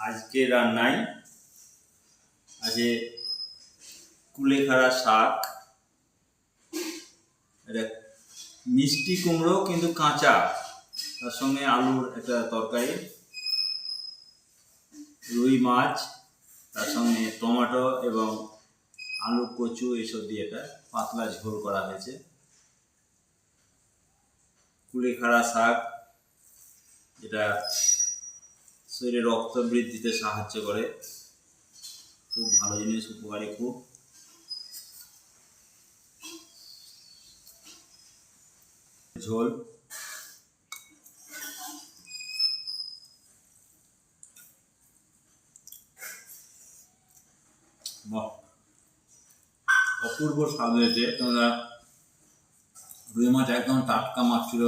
আজকে রান্নায় আছে কুলেখাড়া শাক, এটা মিষ্টি কুমড়ো কিন্তু কাঁচা, তার সঙ্গে আলুর একটা তরকারি, রুই মাছ, তার সঙ্গে টমেটো এবং আলু কচু এইসব দিয়ে একটা পাতলা ঝোল করা হয়েছে। কুলেখাড়া শাক যেটা শরীরে রক্ত বৃদ্ধিতে সাহায্য করে, খুব ভালো জিনিস, উপকারী খুব। ঝোল অপূর্ব স্বাদ হয়েছে। তোমরা রুই মাছ একদম টাটকা মাছ ছিল।